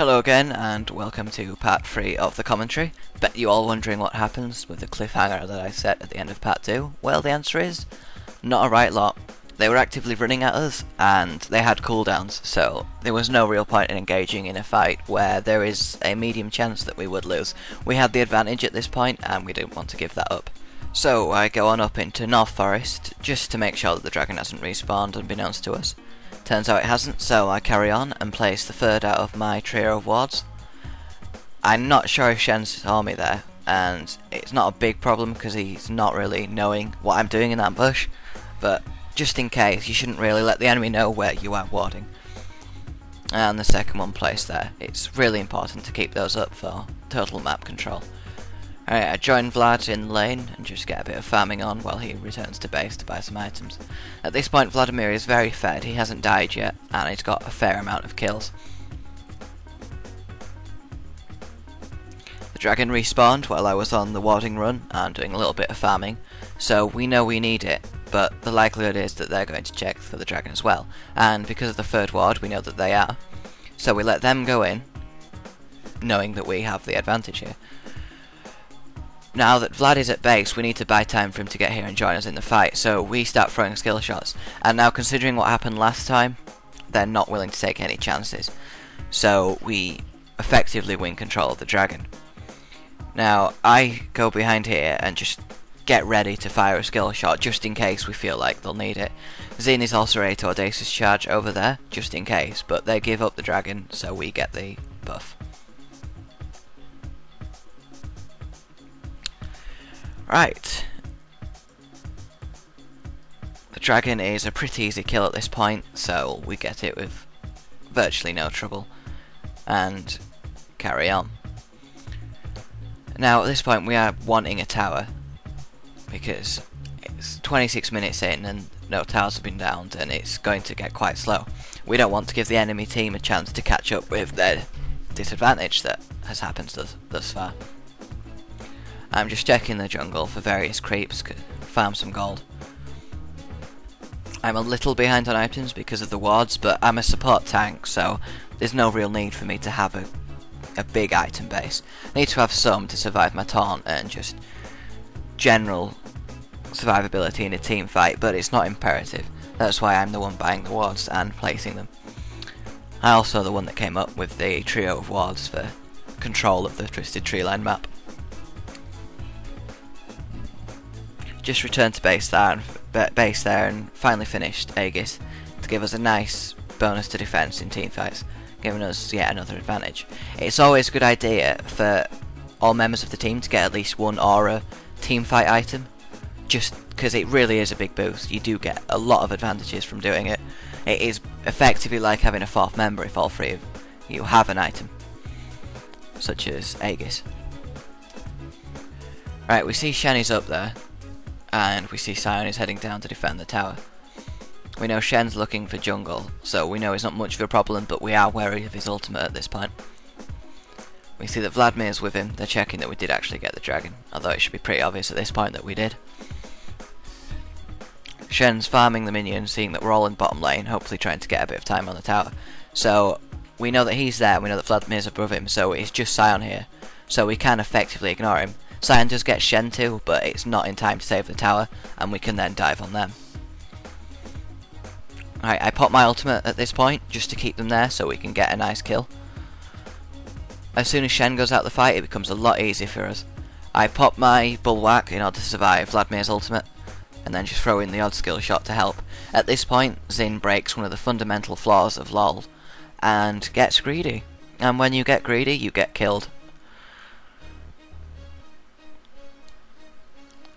Hello again, and welcome to part 3 of the commentary. Bet you all wondering what happens with the cliffhanger that I set at the end of part 2. Well, the answer is, not a right lot. They were actively running at us, and they had cooldowns, so there was no real point in engaging in a fight where there is a medium chance that we would lose. We had the advantage at this point, and we didn't want to give that up. So I go on up into North Forest, just to make sure that the dragon hasn't respawned unbeknownst to us. Turns out it hasn't, so I carry on and place the third out of my trio of wards. I'm not sure if Shen saw me there, and it's not a big problem because he's not really knowing what I'm doing in that bush, but just in case, you shouldn't really let the enemy know where you are warding. And the second one placed there. It's really important to keep those up for total map control. Alright, I join Vlad in lane and just get a bit of farming on while he returns to base to buy some items. At this point Vladimir is very fed, he hasn't died yet, and he's got a fair amount of kills. The dragon respawned while I was on the warding run and doing a little bit of farming, so we know we need it, but the likelihood is that they're going to check for the dragon as well, and because of the third ward we know that they are, so we let them go in, knowing that we have the advantage here. Now that Vlad is at base, we need to buy time for him to get here and join us in the fight, so we start throwing skill shots. And now considering what happened last time, they're not willing to take any chances. So we effectively win control of the dragon. Now I go behind here and just get ready to fire a skill shot just in case we feel like they'll need it. Xin is also ready to audacious charge over there, just in case, but they give up the dragon, so we get the buff. Right. The dragon is a pretty easy kill at this point, so we get it with virtually no trouble and carry on. Now at this point we are wanting a tower because it's 26 minutes in and no towers have been downed and it's going to get quite slow. We don't want to give the enemy team a chance to catch up with their disadvantage that has happened thus far. I'm just checking the jungle for various creeps, farm some gold. I'm a little behind on items because of the wards, but I'm a support tank, so there's no real need for me to have a big item base. I need to have some to survive my taunt and just general survivability in a team fight, but it's not imperative. That's why I'm the one buying the wards and placing them. I'm also the one that came up with the trio of wards for control of the Twisted Treeline map. Just returned to base there and finally finished Aegis to give us a nice bonus to defense in teamfights, giving us yet another advantage. It's always a good idea for all members of the team to get at least one aura teamfight item, just because it really is a big boost. You do get a lot of advantages from doing it. It is effectively like having a fourth member if all three of you have an item, such as Aegis. Right, we see Shen's up there. And we see Sion is heading down to defend the tower. We know Shen's looking for jungle, so we know he's not much of a problem, but we are wary of his ultimate at this point. We see that Vladimir's with him, they're checking that we did actually get the dragon, although it should be pretty obvious at this point that we did. Shen's farming the minions, seeing that we're all in bottom lane, hopefully trying to get a bit of time on the tower. So we know that he's there, we know that Vladimir's above him, so it's just Sion here, so we can effectively ignore him. Sion does get Shen too, but it's not in time to save the tower, and we can then dive on them. Alright, I pop my ultimate at this point, just to keep them there so we can get a nice kill. As soon as Shen goes out the fight, it becomes a lot easier for us. I pop my bulwark in order to survive Vladimir's ultimate, and then just throw in the odd skill shot to help. At this point, Xin breaks one of the fundamental flaws of LoL, and gets greedy. And when you get greedy, you get killed.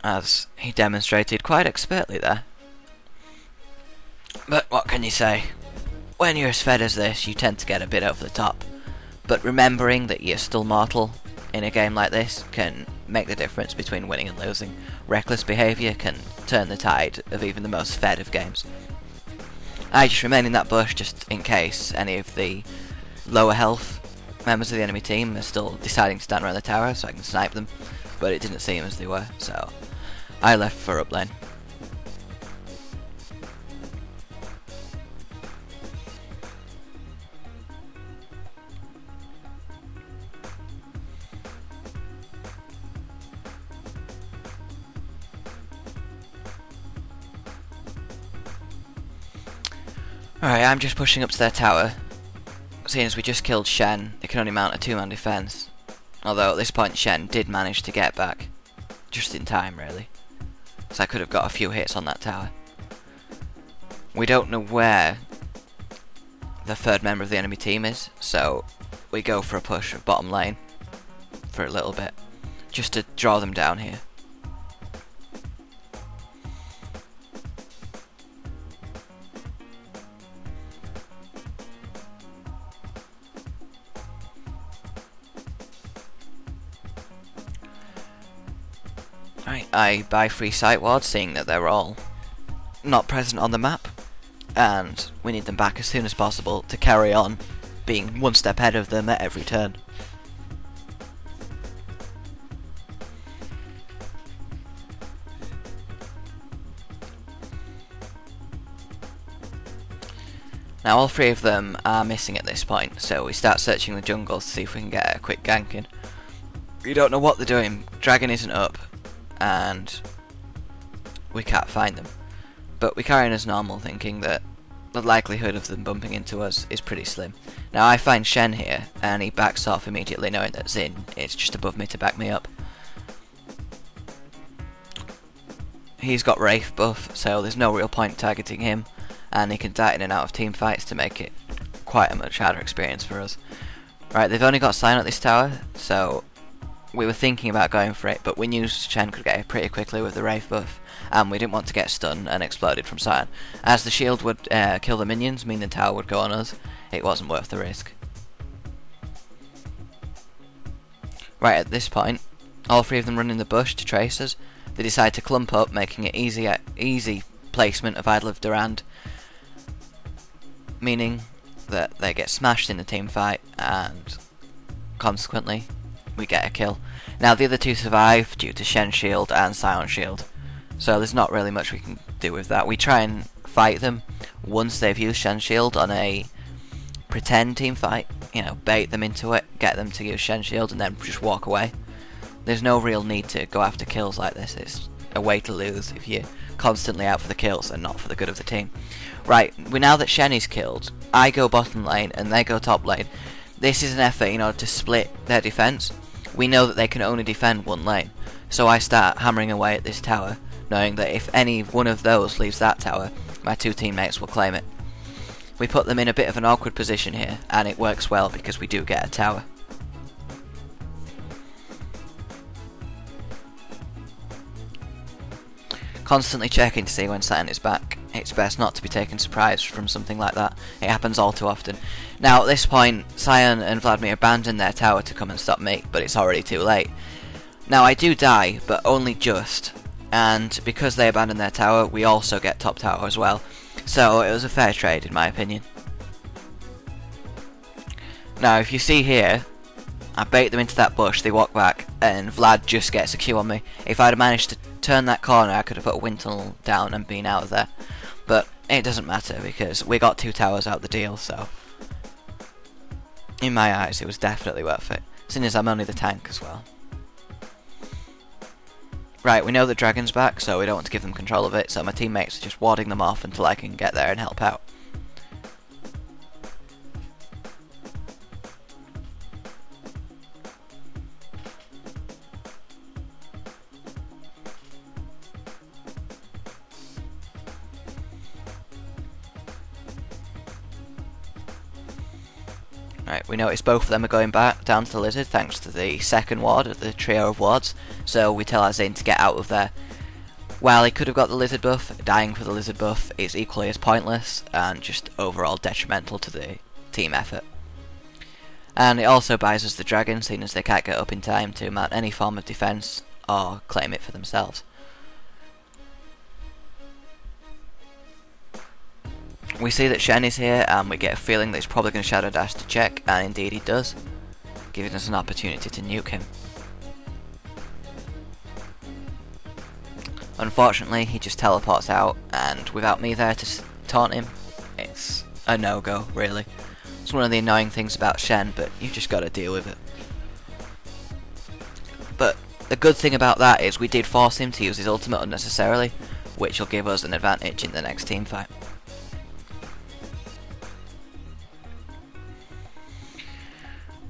As he demonstrated quite expertly there. But what can you say? When you're as fed as this, you tend to get a bit over the top. But remembering that you're still mortal in a game like this can make the difference between winning and losing. Reckless behaviour can turn the tide of even the most fed of games. I just remain in that bush just in case any of the lower health members of the enemy team are still deciding to stand around the tower so I can snipe them, but it didn't seem as they were, so I left for up lane. Alright, I'm just pushing up to their tower. Seeing as we just killed Shen, they can only mount a 2-man defense. Although at this point Shen did manage to get back. Just in time, really. So I could have got a few hits on that tower. We don't know where the third member of the enemy team is, so we go for a push of bottom lane for a little bit, just to draw them down here. Right, I buy 3 site wards, seeing that they're all not present on the map, and we need them back as soon as possible to carry on being one step ahead of them at every turn. Now all 3 of them are missing at this point, so we start searching the jungle to see if we can get a quick gank in. We don't know what they're doing, dragon isn't up, and we can't find them. But we carry on as normal, thinking that the likelihood of them bumping into us is pretty slim. Now I find Shen here, and he backs off immediately, knowing that Xin is just above me to back me up. He's got Wraith buff, so there's no real point targeting him, and he can dart in and out of team fights to make it quite a much harder experience for us. Right, they've only got Sion at this tower, so we were thinking about going for it, but we knew Shen could get it pretty quickly with the Wraith buff, and we didn't want to get stunned and exploded from Sion. As the shield would kill the minions, meaning the tower would go on us, it wasn't worth the risk. Right, at this point, all 3 of them run in the bush to trace us. They decide to clump up, making it easy placement of Idol of Durand, meaning that they get smashed in the team fight, and consequently we get a kill. Now the other 2 survive due to Shen's shield and Sion's shield, so there's not really much we can do with that. We try and fight them once they've used Shen's shield on a pretend team fight, you know, bait them into it, get them to use Shen's shield and then just walk away. There's no real need to go after kills like this. It's a way to lose if you're constantly out for the kills and not for the good of the team. Right, now that Shen is killed, I go bottom lane and they go top lane. This is an effort in order to split their defense. We know that they can only defend one lane, so I start hammering away at this tower, knowing that if any one of those leaves that tower, my 2 teammates will claim it. We put them in a bit of an awkward position here, and it works well because we do get a tower. Constantly checking to see when Sion is back. It's best not to be taken surprised from something like that. It happens all too often. Now at this point, Sion and Vladimir abandon their tower to come and stop me, but it's already too late. Now I do die, but only just, and because they abandoned their tower, we also get top tower as well. So it was a fair trade in my opinion. Now if you see here, I bait them into that bush, they walk back, and Vlad just gets a Q on me. If I'd have managed to turn that corner, I could have put a wind tunnel down and been out of there. But it doesn't matter because we got 2 towers out the deal, so in my eyes it was definitely worth it, seeing as I'm only the tank as well. Right, we know the dragon's back, so we don't want to give them control of it, so my teammates are just warding them off until I can get there and help out. Right, we notice both of them are going back down to the lizard thanks to the second ward of the trio of wards, so we tell our Xin to get out of there. While he could have got the lizard buff, dying for the lizard buff is equally as pointless and just overall detrimental to the team effort. And it also buys us the dragon, seeing as they can't get up in time to mount any form of defence or claim it for themselves. We see that Shen is here, and we get a feeling that he's probably going to shadow dash to check, and indeed he does, giving us an opportunity to nuke him. Unfortunately, he just teleports out, and without me there to taunt him, it's a no-go, really. It's one of the annoying things about Shen, but you've just got to deal with it. But the good thing about that is we did force him to use his ultimate unnecessarily, which will give us an advantage in the next team fight.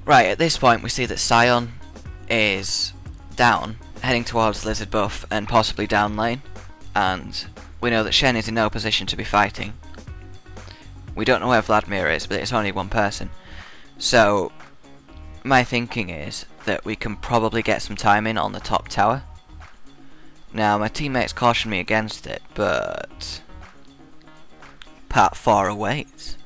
Right, at this point we see that Sion is down, heading towards Lizard Buff and possibly down lane, and we know that Shen is in no position to be fighting. We don't know where Vladimir is, but it's only one person. So my thinking is that we can probably get some time in on the top tower. Now my teammates cautioned me against it, but Part 4 awaits.